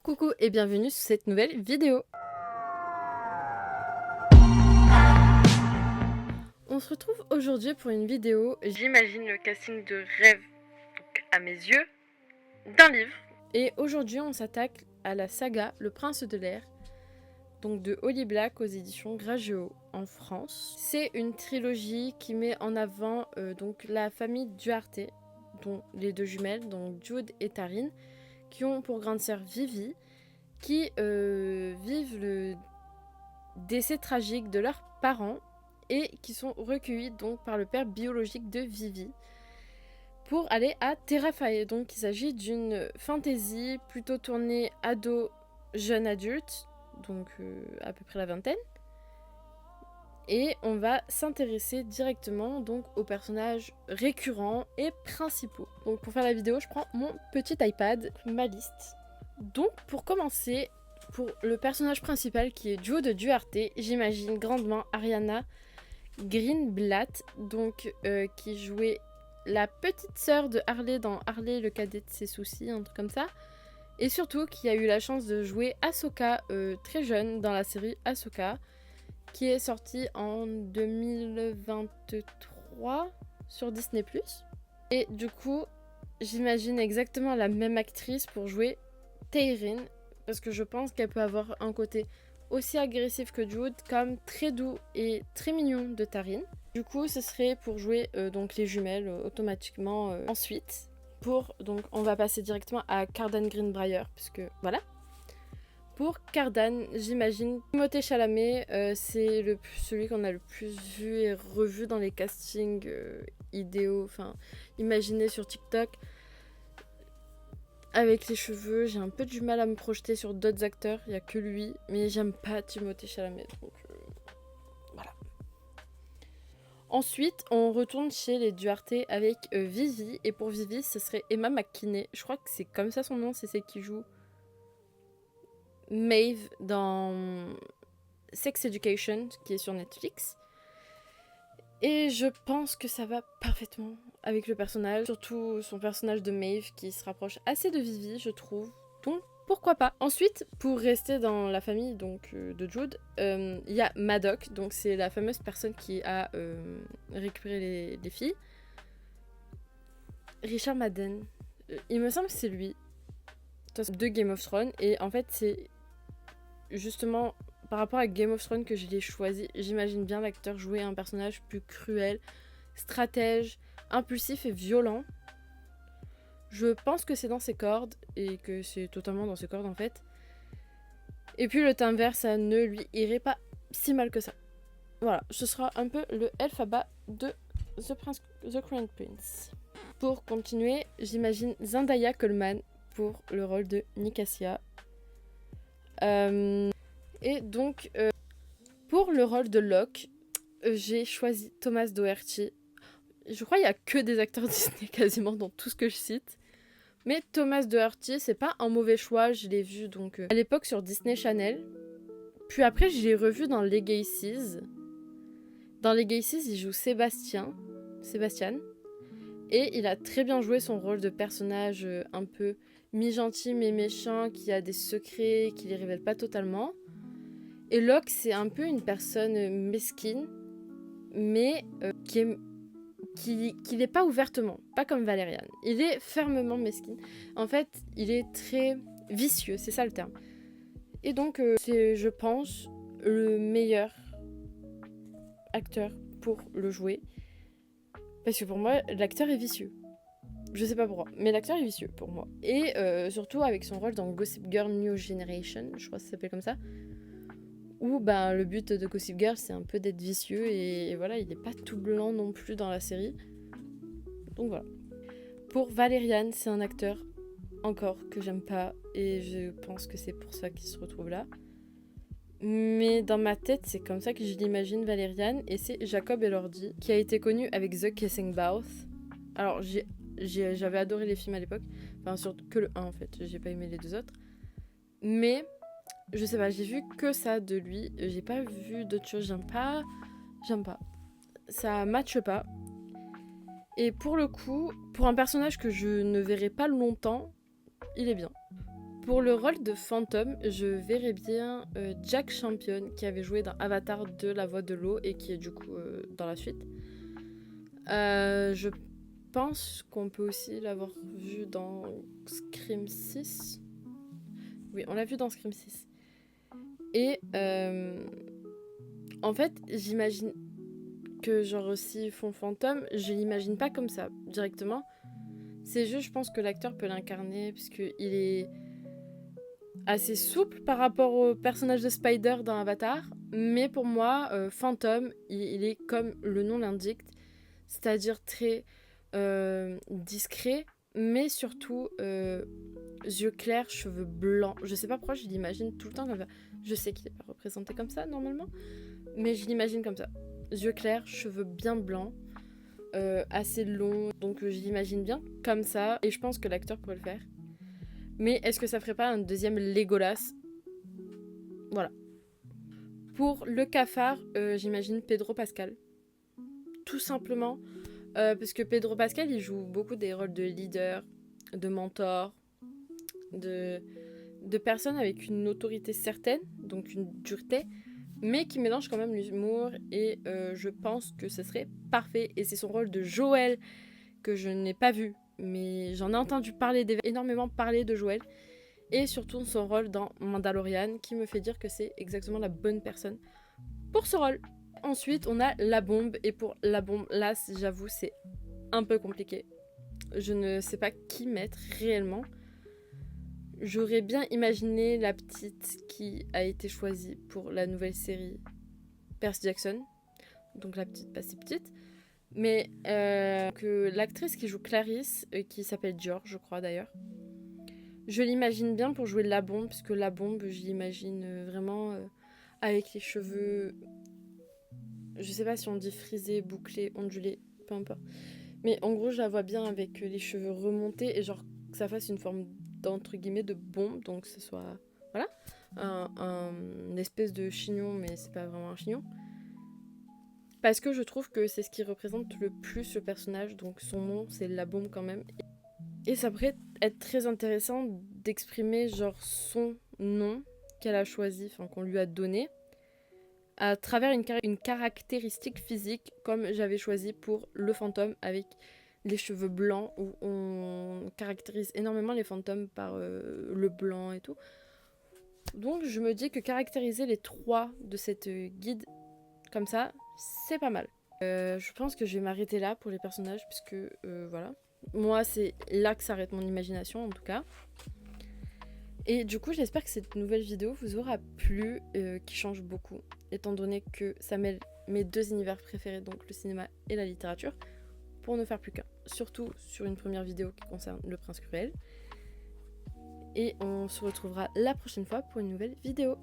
Coucou et bienvenue sur cette nouvelle vidéo. On se retrouve aujourd'hui pour une vidéo, j'imagine le casting de rêve, donc à mes yeux, d'un livre. Et aujourd'hui on s'attaque à la saga Le Prince de l'air, donc de Holly Black aux éditions Grageo en France. C'est une trilogie qui met en avant donc la famille Duarte, dont les deux jumelles, donc Jude et Taryn, qui ont pour grande sœur Vivi, qui vivent le décès tragique de leurs parents et qui sont recueillis donc par le père biologique de Vivi pour aller à Terrafae. Donc il s'agit d'une fantasy plutôt tournée ado jeune adulte, donc à peu près la vingtaine. Et on va s'intéresser directement donc aux personnages récurrents et principaux. Donc pour faire la vidéo, je prends mon petit iPad, ma liste. Donc pour commencer, pour le personnage principal qui est Jude Duarte, j'imagine grandement Ariana Greenblatt, donc qui jouait la petite sœur de Harley dans Harley le cadet de ses soucis, un truc comme ça. Et surtout qui a eu la chance de jouer Ahsoka très jeune dans la série Ahsoka, qui est sortie en 2023 sur Disney+. Et du coup, j'imagine exactement la même actrice pour jouer Taryn, parce que je pense qu'elle peut avoir un côté aussi agressif que Jude, comme très doux et très mignon de Taryn. Du coup, ce serait pour jouer donc les jumelles automatiquement. Ensuite, donc on va passer directement à Cardan Greenbrier, puisque voilà. Pour Cardan, j'imagine Timothée Chalamet, c'est celui qu'on a le plus vu et revu dans les castings idéaux, enfin imaginés sur TikTok. Avec les cheveux, j'ai un peu du mal à me projeter sur d'autres acteurs, il n'y a que lui, mais j'aime pas Timothée Chalamet, donc voilà. Ensuite, on retourne chez les Duarte avec Vivi, et pour Vivi, ce serait Emma McKinney, je crois que c'est comme ça son nom, c'est celle qui joue Maeve dans Sex Education, qui est sur Netflix. Et je pense que ça va parfaitement avec le personnage, surtout son personnage de Maeve qui se rapproche assez de Vivi, je trouve. Donc pourquoi pas. Ensuite, pour rester dans la famille donc de Jude, il y a Madoc, donc c'est la fameuse personne qui a récupéré les filles. Richard Madden, il me semble que c'est lui, de Game of Thrones, et en fait c'est justement par rapport à Game of Thrones que je l'ai choisi. J'imagine bien l'acteur jouer un personnage plus cruel, stratège, impulsif et violent. Je pense que c'est dans ses cordes, et que c'est totalement dans ses cordes en fait. Et puis le teint vert, ça ne lui irait pas si mal que ça. Voilà, ce sera un peu le alphabet de The Crown Prince. Pour continuer, j'imagine Zendaya Coleman pour le rôle de Nicasia. Et donc, pour le rôle de Locke, j'ai choisi Thomas Doherty. Je crois qu'il n'y a que des acteurs Disney quasiment dans tout ce que je cite. Mais Thomas Doherty, c'est pas un mauvais choix. Je l'ai vu donc à l'époque sur Disney Channel. Puis après, je l'ai revu dans Legacies. Dans Legacies, il joue Sébastien. Et il a très bien joué son rôle de personnage un peu mi-gentil mais méchant, qui a des secrets, qui les révèle pas totalement. Et Locke, c'est un peu une personne mesquine, mais qui l'est pas ouvertement, pas comme Valériane. Il est fermement mesquine. En fait, il est très vicieux, c'est ça le terme. Et donc, c'est, je pense, le meilleur acteur pour le jouer. Parce que pour moi, l'acteur est vicieux. Je sais pas pourquoi, mais l'acteur est vicieux pour moi. Et surtout avec son rôle dans Gossip Girl New Generation, je crois que ça s'appelle comme ça. Où ben, le but de Gossip Girl, c'est un peu d'être vicieux. Et voilà, il n'est pas tout blanc non plus dans la série. Donc voilà. Pour Valériane, c'est un acteur encore que j'aime pas. Et je pense que c'est pour ça qu'il se retrouve là. Mais dans ma tête, c'est comme ça que je l'imagine Valériane. Et c'est Jacob Elordi, qui a été connu avec The Kissing Booth. Alors, j'avais adoré les films à l'époque. Enfin, surtout que le 1 en fait. J'ai pas aimé les deux autres. Mais, je sais pas, j'ai vu que ça de lui. J'ai pas vu d'autres choses. J'aime pas. Ça matche pas. Et pour le coup, pour un personnage que je ne verrai pas longtemps, il est bien. Pour le rôle de fantôme, je verrais bien Jack Champion qui avait joué dans Avatar 2 La Voix de l'eau et qui est du coup dans la suite. Je pense qu'on peut aussi l'avoir vu dans Scream 6. Oui, on l'a vu dans Scream 6. Et en fait, j'imagine que genre s'ils font fantôme, je l'imagine pas comme ça directement. C'est juste, je pense que l'acteur peut l'incarner puisqu'il est assez souple par rapport au personnage de Spider dans Avatar. Mais pour moi, fantôme, il est comme le nom l'indique, c'est-à-dire très discret, mais surtout yeux clairs, cheveux blancs. Je sais pas pourquoi je l'imagine tout le temps comme ça. Je sais qu'il n'est pas représenté comme ça normalement, mais je l'imagine comme ça. Yeux clairs, cheveux bien blancs, assez longs. Donc je l'imagine bien comme ça, et je pense que l'acteur pourrait le faire. Mais est-ce que ça ferait pas un deuxième Legolas? Voilà. Pour le cafard, j'imagine Pedro Pascal. Tout simplement, parce que Pedro Pascal, il joue beaucoup des rôles de leader, de mentor, de personnes avec une autorité certaine, donc une dureté, mais qui mélange quand même l'humour, et je pense que ce serait parfait. Et c'est son rôle de Joël que je n'ai pas vu, mais j'en ai entendu parler, énormément parler de Joël, et surtout son rôle dans Mandalorian, qui me fait dire que c'est exactement la bonne personne pour ce rôle. Ensuite, on a la bombe, et pour la bombe, là, j'avoue, c'est un peu compliqué. Je ne sais pas qui mettre réellement. J'aurais bien imaginé la petite qui a été choisie pour la nouvelle série Percy Jackson. Donc la petite, pas si petite. Mais que l'actrice qui joue Clarisse, qui s'appelle Dior, je crois d'ailleurs, je l'imagine bien pour jouer la bombe, puisque la bombe, je l'imagine vraiment avec les cheveux, je sais pas si on dit frisé, bouclé, ondulé, peu importe. Mais en gros, je la vois bien avec les cheveux remontés et genre que ça fasse une forme d'entre guillemets de bombe, donc que ce soit voilà une espèce de chignon, mais c'est pas vraiment un chignon. Parce que je trouve que c'est ce qui représente le plus le personnage, donc son nom c'est la bombe quand même. Et ça pourrait être très intéressant d'exprimer genre son nom qu'elle a choisi, enfin qu'on lui a donné, à travers une caractéristique physique comme j'avais choisi pour le fantôme avec les cheveux blancs, où on caractérise énormément les fantômes par le blanc et tout. Donc je me dis que caractériser les trois de cette guide comme ça, c'est pas mal. Je pense que je vais m'arrêter là pour les personnages, puisque voilà. Moi, c'est là que s'arrête mon imagination en tout cas. Et du coup, j'espère que cette nouvelle vidéo vous aura plu, qui change beaucoup, étant donné que ça mêle mes deux univers préférés, donc le cinéma et la littérature, pour ne faire plus qu'un. Surtout sur une première vidéo qui concerne Le Prince Cruel. Et on se retrouvera la prochaine fois pour une nouvelle vidéo.